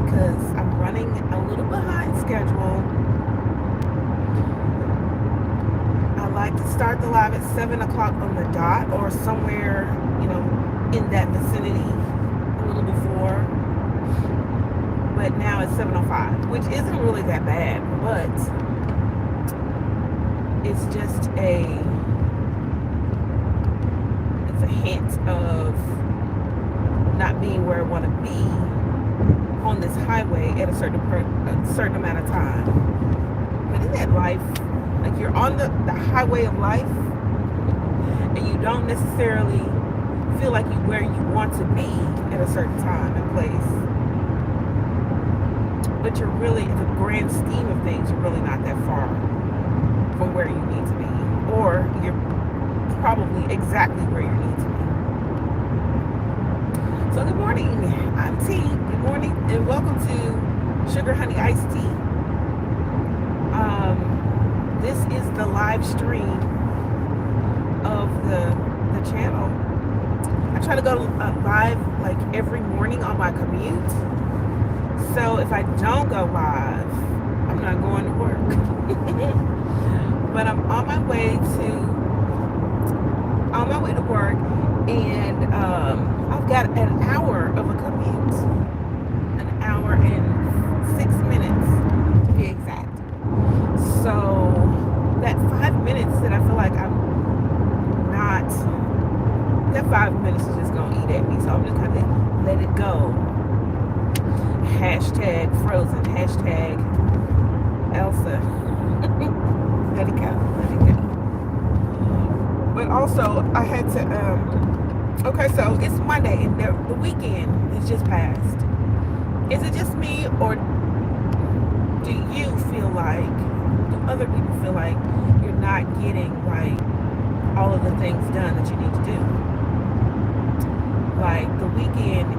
because I'm running a little behind schedule. I like to start the live at 7 o'clock on the dot or somewhere, in that vicinity a little before. But now it's 7:05, which isn't really that bad, but it's just it's a hint of not being where I want to be on this highway at a certain amount of time. But in that life, like you're on the highway of life, and you don't necessarily feel like you're where you want to be at a certain time and place. But you're really, in the grand scheme of things, you're really not that far from where you need to be. Or you're probably exactly where you need to be. So good morning, I'm T. Good morning and welcome to Sugar Honey Iced Tea. This is the live stream of the channel. I try to go live like every morning on my commute. So if I don't go live, I'm not going to work. But I'm on my way to work, and I've got an hour of a commute, an hour and 6 minutes to be exact. So that 5 minutes that I feel like that 5 minutes is just gonna eat at me. So I'm just gonna let it go. Hashtag frozen, hashtag Elsa. Let it go. But also, I had to, okay, so it's Monday and the weekend has just passed. Is it just me, or do you feel like, do other people feel like you're not getting, like, all of the things done that you need to do? Like, the weekend,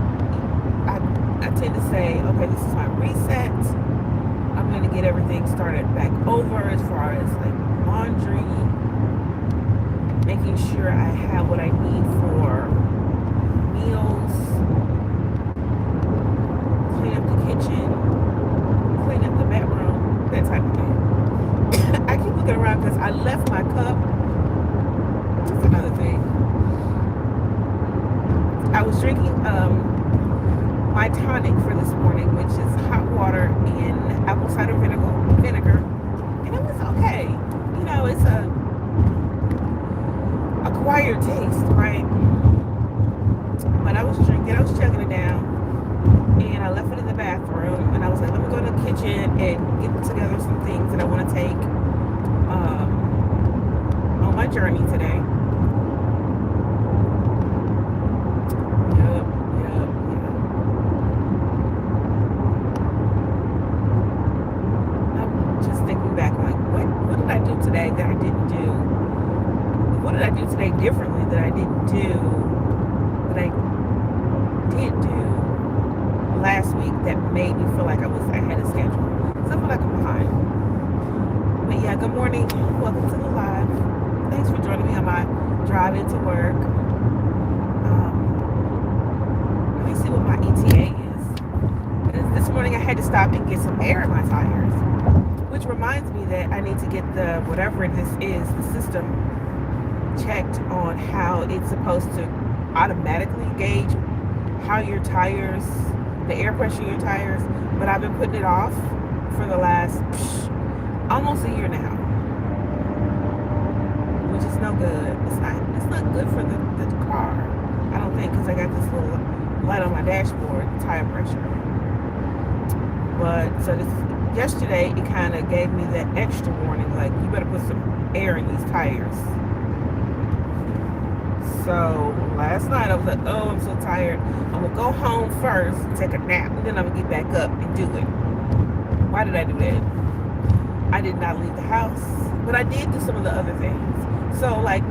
I tend to say, okay, this is my reset. I'm going to get everything started back over as far as like laundry, making sure I have what I need for meals, clean up the kitchen, clean up the bedroom, that type of thing. I keep looking around because I left my cup. That's another thing. I was drinking my tonic for this morning, which is hot water in apple cider vinegar, and it was okay. It's a acquired taste, right? But I was chugging it down, and I left it in the bathroom, and I was like, let me go to the kitchen and get together some things that I want to take on my journey today. Differently that I didn't do, that I did do last week that made me feel like I was ahead of schedule. So I feel like I'm behind. But yeah, good morning. Welcome to the live. Thanks for joining me on my drive into work. Let me see what my ETA is. This morning I had to stop and get some air in my tires, which reminds me that I need to get the, whatever this is, the system checked on how it's supposed to automatically gauge how your tires, the air pressure in your tires, but I've been putting it off for the last almost a year now, which is no good. It's not good for the car, I don't think, because I got this little light on my dashboard, tire pressure. But so yesterday it kind of gave me that extra warning, like you better put some air in these tires. So last night I was like, oh, I'm so tired. I'm going to go home first, take a nap, and then I'm going to get back up and do it. Why did I do that? I did not leave the house, but I did do some of the other things. So like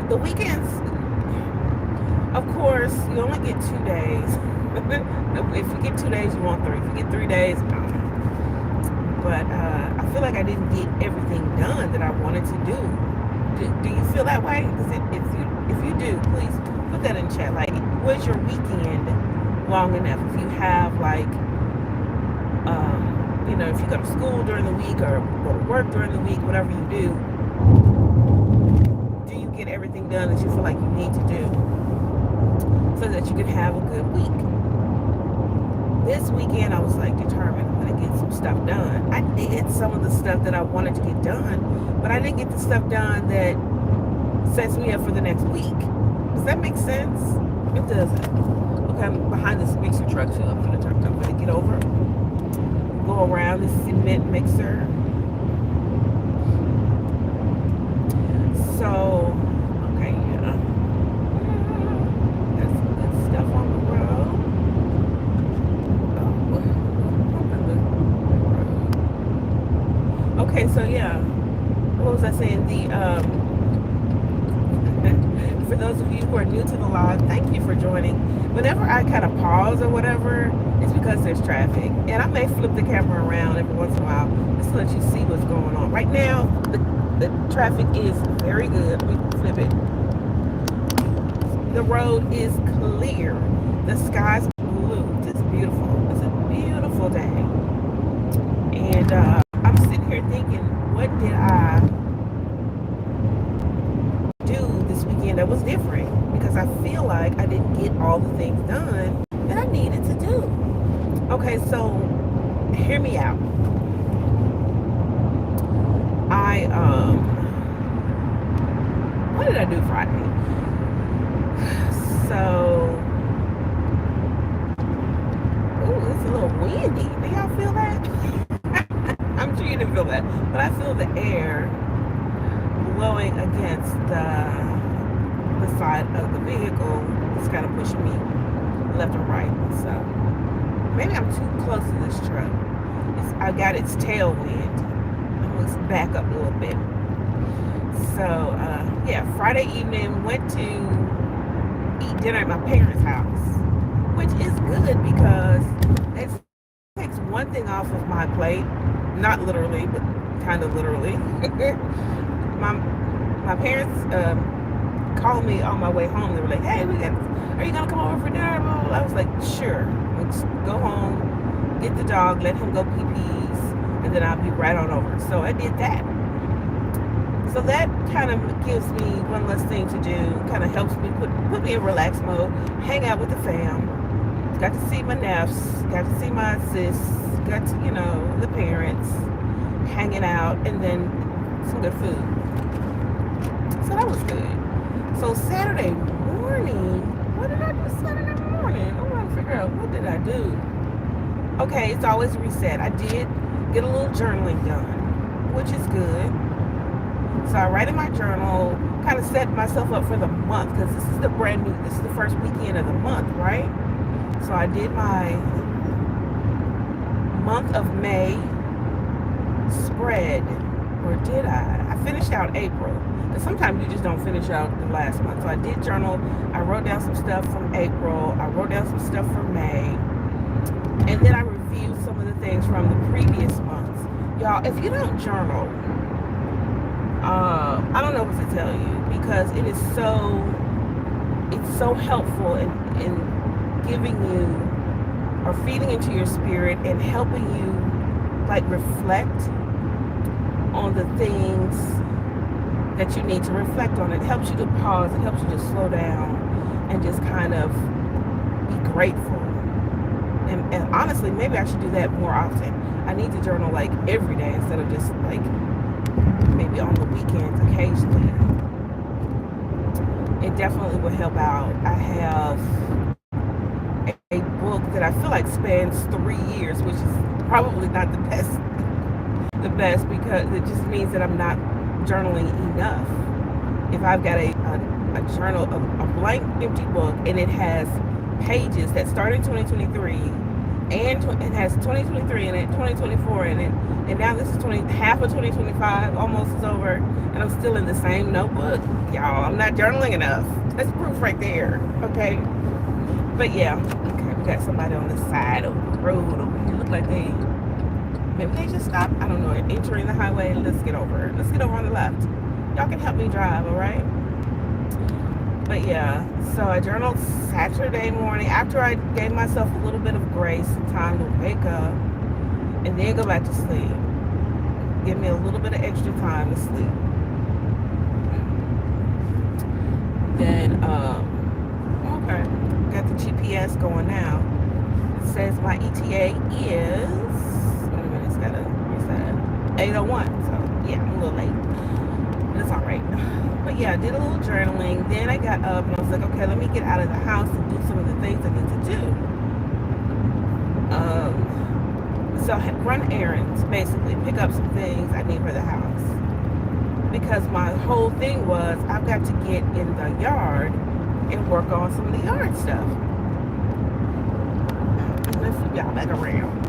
the weekends, of course, you only get 2 days. If you get 2 days, you want 3. If you get 3 days, no. But I feel like I didn't get everything done that I wanted to do. Do you feel that way? If you do, please put that in chat. Like, was your weekend long enough? If you have like if you go to school during the week or go to work during the week, whatever you do you get everything done that you feel like you need to do so that you can have a good week? This weekend, I was like determined I'm going to get some stuff done. I did some of the stuff that I wanted to get done, but I didn't get the stuff done that sets me up for the next week. Does that make sense? It doesn't. Okay, I'm behind this mixer truck, so I'm going to get over, go around this cement mixer. So, okay, yeah. That's some good stuff on the road. Okay, so yeah. What was I saying? For those of you who are new to the live, thank you for joining. Whenever I kind of pause or whatever, it's because there's traffic. And I may flip the camera around every once in a while just to let you see what's going on. Right now, the traffic is very good. We can flip it. The road is clear. The sky's blue. It's beautiful. It's a beautiful day. And I'm sitting here thinking, what did I do this weekend that was different? Because I feel like I didn't get all the things done that I needed to do. Okay, so hear me out. What did I do Friday? So, ooh, it's a little windy. Do y'all feel that? I'm sure you didn't feel that, but I feel the air blowing against the side of the vehicle. It's kind of pushing me left and right. So maybe I'm too close to this truck. I got its tailwind. Let's back up a little bit. So yeah, Friday evening went to eat dinner at my parents' house, which is good because it takes one thing off of my plate. Not literally, but kind of literally. my parents called me on my way home. They were like, "Hey, are you gonna come over for dinner?" I was like, "Sure." Let's go home, get the dog, let him go pee-pees, and then I'll be right on over. So I did that. So that kind of gives me one less thing to do. Kind of helps me put me in relaxed mode. Hang out with the fam. Got to see my nephews. Got to see my sis. Got to the parents hanging out, and then some good food. So that was good. So Saturday morning, what did I do Saturday morning? I'm trying to figure out, what did I do? Okay, it's always a reset. I did get a little journaling done, which is good. So I write in my journal, kind of set myself up for the month, because this is the first weekend of the month, right? So I did my month of May spread, or did I? I finished out April, because sometimes you just don't finish out the last month. So I did journal. I wrote down some stuff from April. I wrote down some stuff from May. And then I reviewed some of the things from the previous months. Y'all, if you don't journal, I don't know what to tell you, because it's so helpful in giving you, or feeding into your spirit, and helping you like reflect on the things that you need to reflect on. It helps you to pause. It helps you to slow down and just kind of be grateful. And honestly, maybe I should do that more often. I need to journal like every day instead of just like maybe on the weekends occasionally. It definitely will help out. I have a book that I feel like spans 3 years, which is probably not the best, because it just means that I'm not journaling enough. If I've got a journal, a blank empty book, and it has pages that start in 2023, and it has 2023 in it, 2024 in it, and now this is half of 2025 almost is over, and I'm still in the same notebook. Y'all, I'm not journaling enough. That's proof right there. Okay, but yeah, okay, we got somebody on the side of the road over here. Look like maybe they just stopped. I don't know. Entering the highway. Let's get over. Let's get over on the left. Y'all can help me drive, all right? But yeah, so I journaled Saturday morning after I gave myself a little bit of grace and time to wake up and then go back to sleep. Give me a little bit of extra time to sleep. Then, okay, got the GPS going now. It says my ETA is, wait a minute, it's got a, what's that? 8:01. So yeah, I'm a little late, but it's all right. But yeah, I did a little journaling. Then I got up and I was like, okay, let me get out of the house and do some of the things I need to do. So run errands, basically, pick up some things I need for the house. Because my whole thing was, I've got to get in the yard and work on some of the yard stuff. Let's see y'all back around.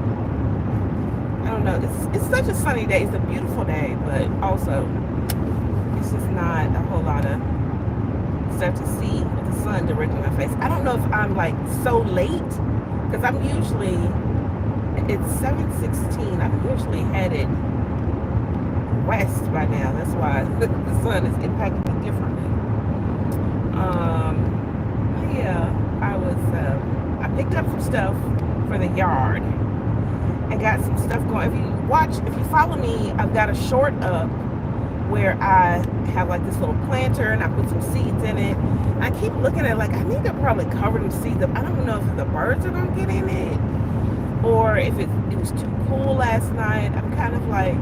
I don't know, it's such a sunny day. It's a beautiful day, but also it's just not a whole lot of stuff to see with the sun directly in my face. I don't know if I'm like so late, because I'm usually, it's 7:16. I'm usually headed west by now. That's why the sun is impacting me differently. Yeah, I picked up some stuff for the yard. I got some stuff going. If you follow me, I've got a short up where I have like this little planter and I put some seeds in it. I keep looking at it like I need to probably cover them seeds up. I don't know if the birds are gonna get in it or if it was too cool last night. I'm kind of like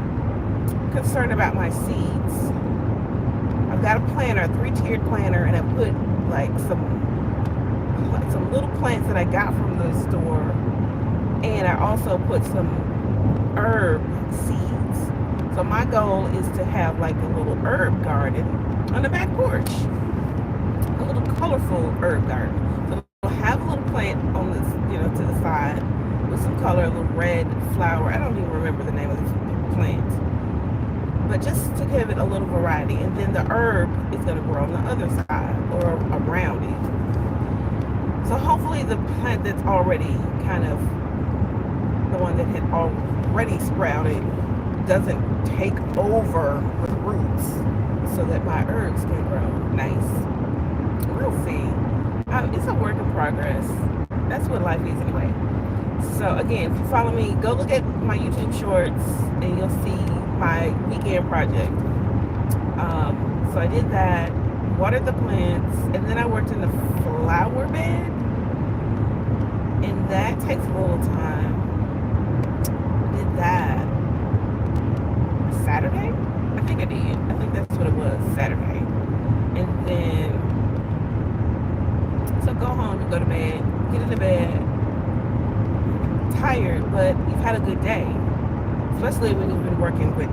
concerned about my seeds. I've got a planter, a 3-tiered planter, and I put like some little plants that I got from the store, and I also put some herb seeds. So my goal is to have like a little herb garden on the back porch, a little colorful herb garden. So I'll have a little plant on this, to the side with some color, a little red flower. I don't even remember the name of the plant, but just to give it a little variety. And then the herb is going to grow on the other side or around it. So hopefully the plant that's already kind of, the one that had already sprouted, doesn't take over with roots so that my herbs can grow nice. We'll see. It's a work in progress. That's what life is anyway. So again, if you follow me, go look at my YouTube shorts and you'll see my weekend project. So I did that, watered the plants, and then I worked in the flower bed, and that takes a little time. I did that Saturday? I think I did. I think that's what it was, Saturday. And then, so go home, you go to bed, get into bed, tired, but you've had a good day. Especially when you've been working with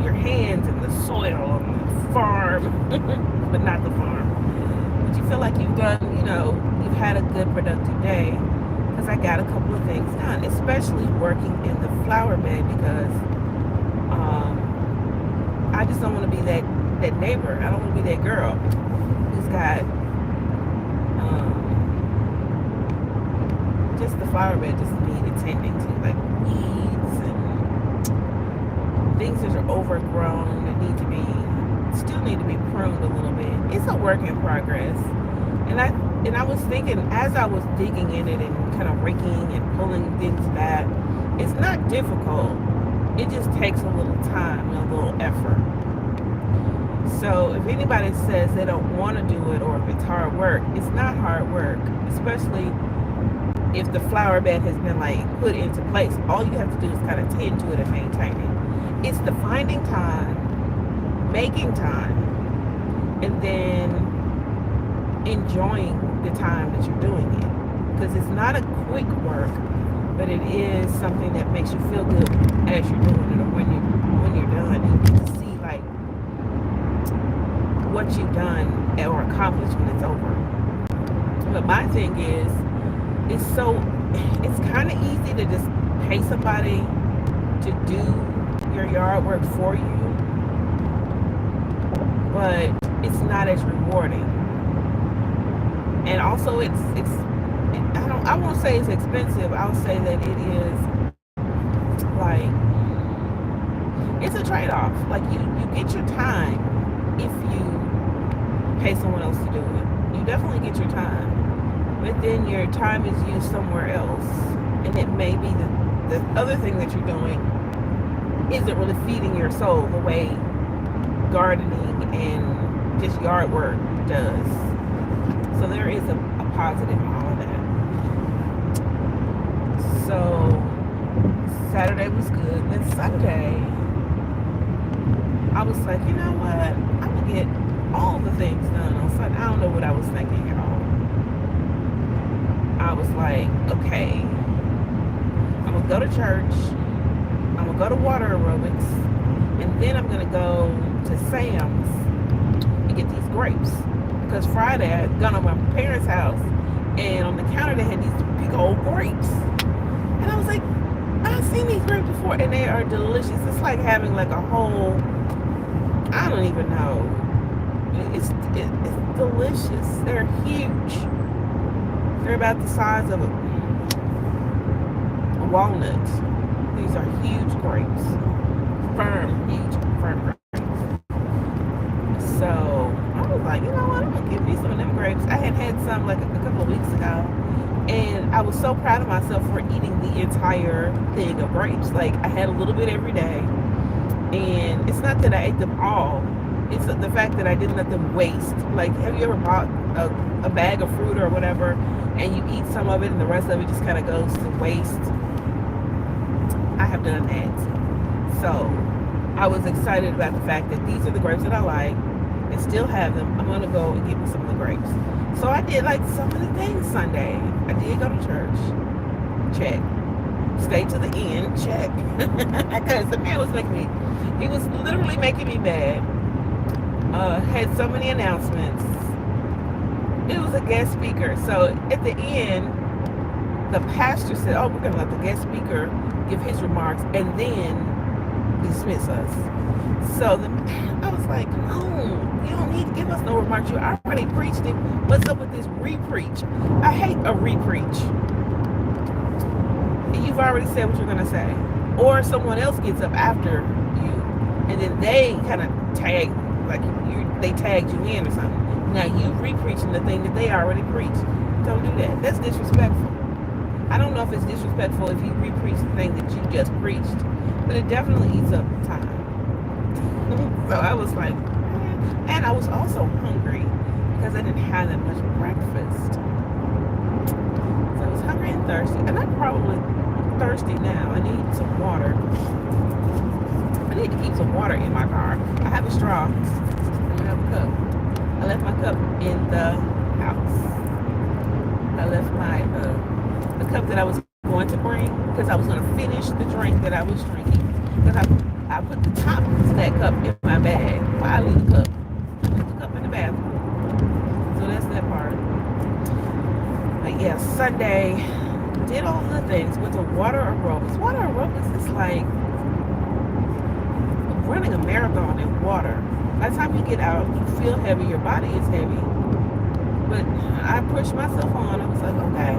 your hands and the soil and the farm, but not the farm. But you feel like you've done, you've had a good productive day, because I got a couple of things done, especially working in the flower bed, because I just don't want to be that neighbor. I don't want to be that girl who's got just the flower bed just need attending to, like weeds and things that are overgrown that still need to be pruned a little bit. It's a work in progress. And I was thinking, as I was digging in it and kind of raking and pulling things back, it's not difficult. It just takes a little time and a little effort. So if anybody says they don't want to do it or if it's hard work, it's not hard work, especially if the flower bed has been like put into place. All you have to do is kind of tend to it and maintain it. It's the finding time, making time, and then enjoying the time that you're doing it. Because it's not a quick work, but it is something that makes you feel good as you're doing it, or when you're done. You can see like what you've done or accomplished when it's over. But my thing is, it's kind of easy to just pay somebody to do your yard work for you, but it's not as rewarding. And also I won't say it's expensive. I'll say that it is like, it's a trade-off. Like you get your time if you pay someone else to do it. You definitely get your time, but then your time is used somewhere else, and it may be the the other thing that you're doing isn't really feeding your soul the way gardening and just yard work does. So there is a positive in all of that. So Saturday was good. Then Sunday, I was like, you know what? I'm gonna get all the things done on Sunday. I don't know what I was thinking at all. I was like, okay, I'm gonna go to church. I'm gonna go to water aerobics, and then I'm gonna go to Sam's and get these grapes. Because Friday I had gone over my parents' house, and on the counter they had these big old grapes, and I was like, I've seen these grapes before, and they are delicious. It's like having like a whole, I don't even know. It's delicious. They're huge. They're about the size of a walnut. These are huge grapes. Huge, firm grapes. So I was like, you know what? I'm gonna give me some of them grapes. I had some like a couple of weeks ago, and I was so proud of myself for eating the entire thing of grapes. Like I had a little bit every day, and it's not that I ate them all. It's the fact that I didn't let them waste. Like, have you ever bought a bag of fruit or whatever, and you eat some of it and the rest of it just kind of goes to waste? I have done that. So I was excited about the fact that these are the grapes that I like and still have them. I'm going to go and get me some of the grapes. So I did like so many things Sunday. I did go to church. Check. Stay to the end. Check. Because the man was making me, he was literally making me mad. Had so many announcements. It was a guest speaker. So at the end, the pastor said, oh, we're going to let the guest speaker give his remarks and then dismiss us. So I was like, no, you don't need to give us no remarks. You already preached it. What's up with this re-preach? I hate a re-preach. You've already said what you're going to say. Or someone else gets up after you, and then they kind of tag, like they tagged you in or something. Now you re-preaching the thing that they already preached. Don't do that. That's disrespectful. I don't know if it's disrespectful if you re-preach the thing that you just preached, but it definitely eats up time. So I was like, and I was also hungry because I didn't have that much breakfast. So I was hungry and thirsty, and I'm probably thirsty now. I need some water. I need to keep some water in my car. I have a straw. I have a cup. I left my cup in the house. I left my the cup that I was going to bring because I was going to finish the drink that I was drinking. Because I put the top to that cup in my bag. Why I leave the cup? I put the cup in the bathroom. So that's that part. But yeah, Sunday, did all the things. Went to water aerobics. Water aerobics is like running a marathon in water. By the time you get out, you feel heavy. Your body is heavy. But I pushed myself on. I was like, okay,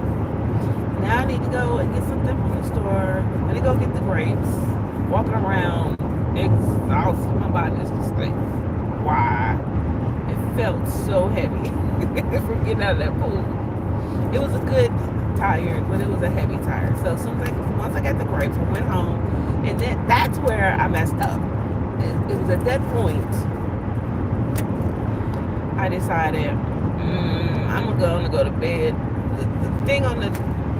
now I need to go and get something from the store. I need to go get the grapes. Walking around, exhausted. My body is just like, why? It felt so heavy from getting out of that pool. It was a good tired, but it was a heavy tired. So once I got the grapes, I went home, and then that's where I messed up. It was at that point I decided I'm gonna go to bed. The thing on the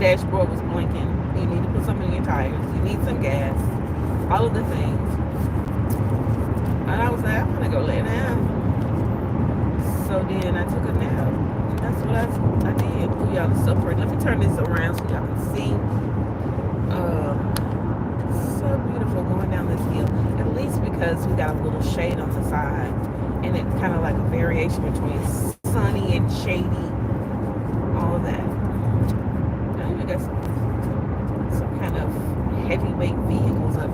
dashboard was blinking. You need to put something in your tires. You need some gas. All of the things. And I was like, I'm gonna go lay down. So then I took a nap. And that's what I did. Oh, y'all are so pretty. Let me turn this around so y'all can see. So beautiful going down this hill. At least because we got a little shade on the side. And it's kind of like a variation between sunny and shady. All of that. I even got some kind of heavyweight vehicles up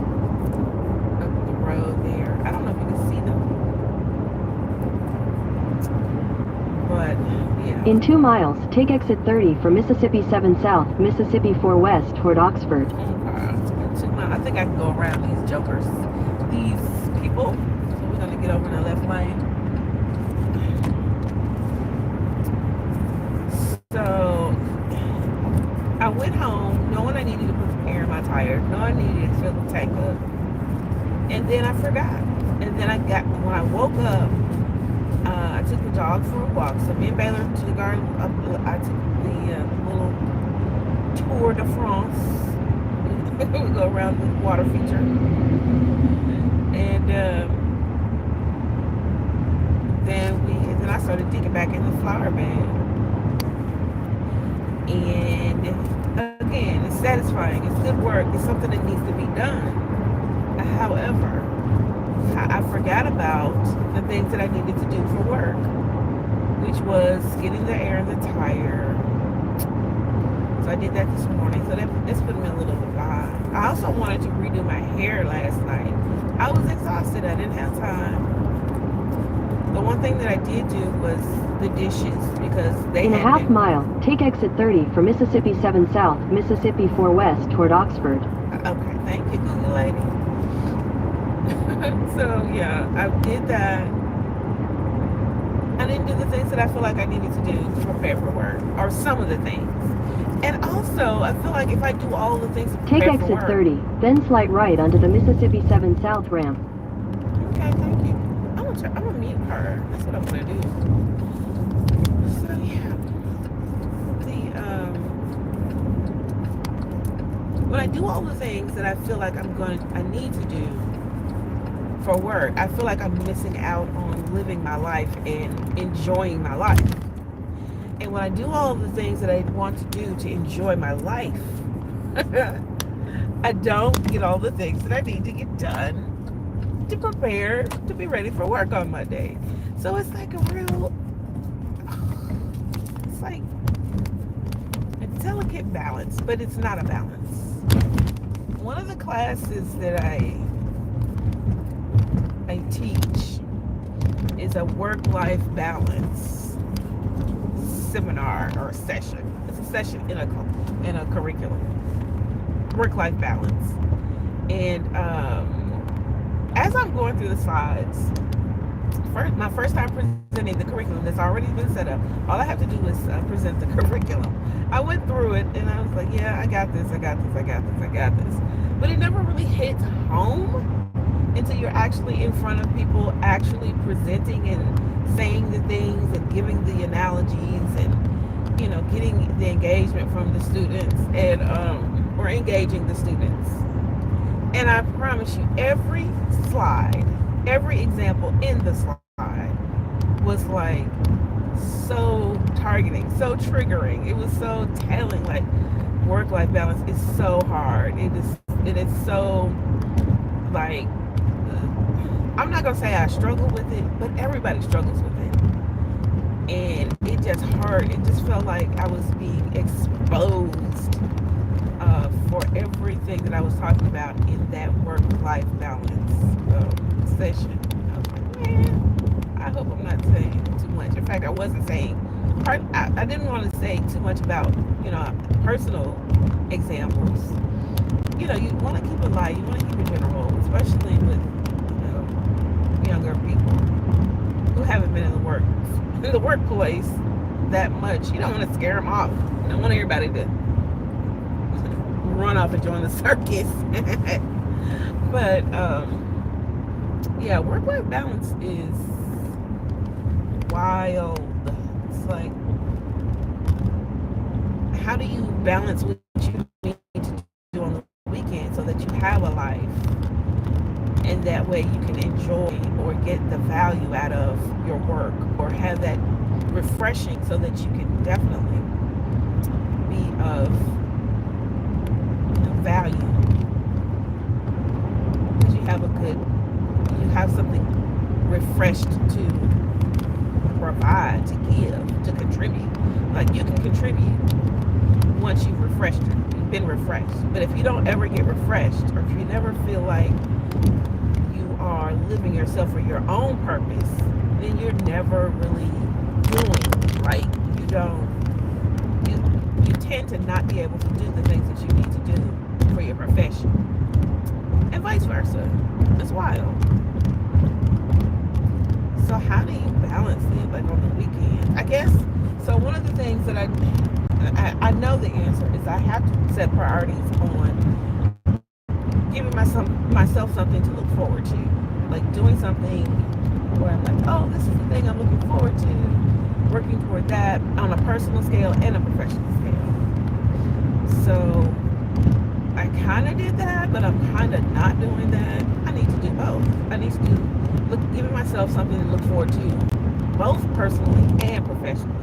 the road there. I don't know if you can see them. But, yeah. In 2 miles, take exit 30 for Mississippi 7 South, Mississippi 4 West toward Oxford. 2 miles. I think I can go around these jokers. These people. So we're going to get over in the left lane. So I went home knowing I needed to prepare my tired. Know I needed to fill the tank up. And then I forgot. And then when I woke up, I took the dog for a walk. So me and Baylor to the garden. I took the little tour de France. We go around the water feature. And then I started digging back in the flower bed. And again, it's satisfying. It's good work. It's something that needs to be done. However, I forgot about the things that I needed to do for work, which was getting the air in the tire. So I did that this morning. So that's put me a little behind. I also wanted to redo my hair last night. I was exhausted. I didn't have time. The one thing that I did do was the dishes because they In a had half been, mile, take exit 30 for Mississippi 7 South, Mississippi 4 West toward Oxford. Okay, thank you, Google lady. So yeah, I did that. I didn't do the things that I feel like I needed to do to prepare for work, or some of the things. And also, I feel like if I do all the things to Take prepare for exit work, 30, then slide right onto the Mississippi 7 South ramp. Okay, thank you. I'm gonna mute her. That's what I'm gonna do. So yeah, when I do all the things that I feel like I need to do for work, I feel like I'm missing out on living my life and enjoying my life. And when I do all of the things that I want to do to enjoy my life, I don't get all the things that I need to get done to prepare to be ready for work on Monday. So it's like it's like a delicate balance, but it's not a balance. One of the classes that I teach is a work-life balance seminar or session. It's a session in a curriculum. Work-life balance. And as I'm going through the slides, my first time presenting the curriculum that's already been set up, all I have to do is present the curriculum. I went through it and I was like, yeah, I got this. But it never really hits home until you're actually in front of people, actually presenting and saying the things and giving the analogies and, getting the engagement from the students and, or engaging the students. And I promise you, every slide, every example in the slide was like so targeting, so triggering. It was so telling, like work-life balance is so hard. It is so like, I'm not gonna say I struggle with it, but everybody struggles with it. And it just hurt. It just felt like I was being exposed for everything that I was talking about in that work-life balance session. I was like, man, I hope I'm not saying too much. In fact, I wasn't saying, I didn't want to say too much about, personal examples. You want to keep it light, you want to keep it general, especially with, younger people who haven't been in the workplace that much. You don't want to scare them off. You don't want everybody to run off and join the circus. But yeah, work-life balance is wild. It's like, how do you balance what you need to do on the weekend so that you have a life, and that way you can enjoy or get the value out of your work, or have that refreshing so that you can definitely be of value, because you have something refreshed to provide, to give, to contribute. Like, you can contribute once you've been refreshed. But if you don't ever get refreshed, or if you never feel like you are living yourself for your own purpose, then you're never really doing. Like, you tend to not be able to do the things that you need to do for your profession, and vice versa. It's wild. So how do you balance it, like on the weekend? I guess, so one of the things that I know the answer is I have to set priorities on giving myself something to look forward to, like doing something where I'm like, oh, this is the thing I'm looking forward to, working toward that on a personal scale and a professional scale. So I kind of did that, but I'm kind of not doing that. I need to do both. I need to giving myself something to look forward to, both personally and professionally,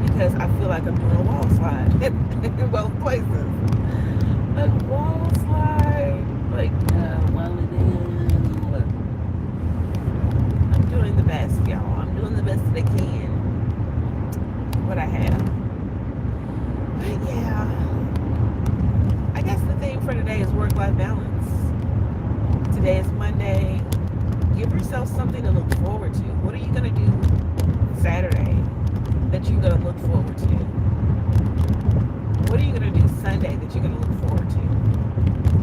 because I feel like I'm doing a wall slide in both places. A wall slide, like, well, it is. I'm doing the best, y'all. I'm doing the best that I can. What I have. But yeah, I guess the theme for today is work-life balance. Today is Monday. Give yourself something to look forward to. What are you going to do Saturday that you're going to look forward to? What are you going to do Sunday that you're going to look forward to?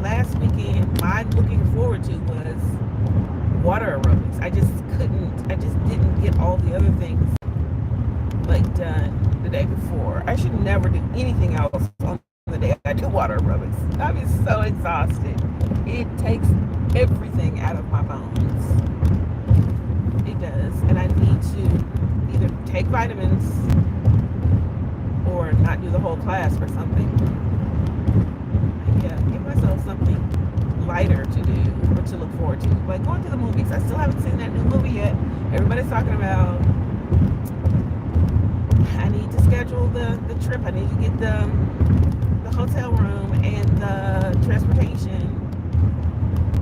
Last weekend, my looking forward to was water aerobics. I just didn't get all the other things like done the day before. I should never do anything else on the day I do water aerobics. I'll be so exhausted. It takes everything out of my bones. It does. And I need to either take vitamins or not do the whole class or something. Yeah, give myself something lighter to do or to look forward to. Like going to the movies. I still haven't seen that new movie yet. Everybody's talking about. I need to schedule the trip. I need to get the hotel room and the transportation.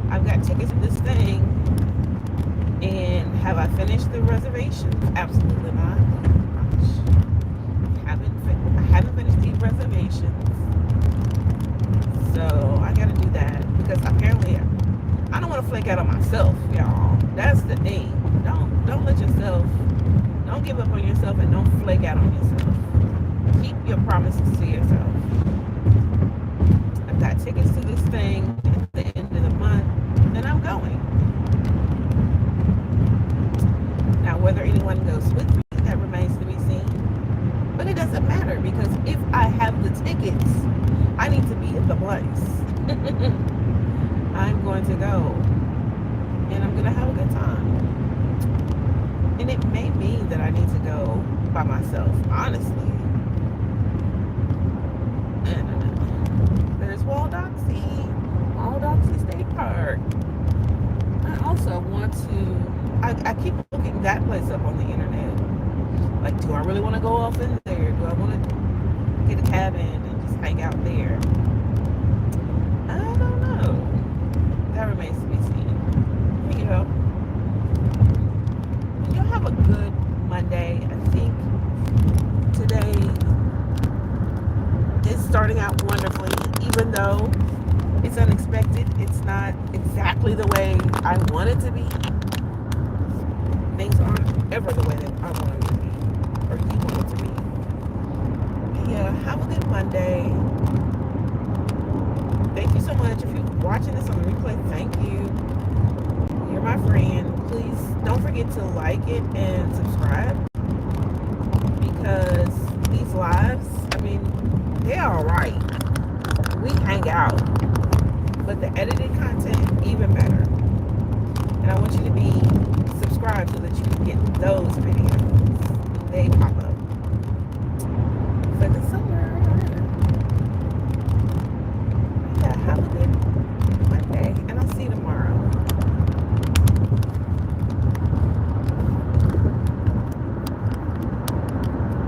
I've got tickets to this thing. And have I finished the reservations? Absolutely not. Gosh. I haven't finished the reservations. So I gotta do that because apparently I don't want to flake out on myself, y'all. That's the thing. Don't let yourself, don't give up on yourself and don't flake out on yourself. Keep your promises to yourself. I've got tickets to this thing at the end of the month, and I'm going. Now, whether anyone goes with me, that remains to be seen. But it doesn't matter because if I have the tickets, I need to be in the place. I'm going to go. And I'm going to have a good time. And it may mean that I need to go by myself, honestly. I don't know. There's Waldoxie State Park. I also want to, I keep looking that place up on the internet. Like, do I really want to go off in there? Do I want to get a cabin and just hang out there? I don't know. That remains to be seen. You know, you'll have a good Monday. I think today is starting out wonderfully, even though it's unexpected. It's not exactly the way I want it to be. Things aren't ever the way that I want it to be, or you want it to be. But yeah, have a good Monday. Thank you so much. If you're watching this on the replay, thank you. You're my friend. Please don't forget to like it and subscribe because these lives, I mean, they're alright. We hang out. But the edited content, even better. And I want you to be subscribed so that you can get those videos.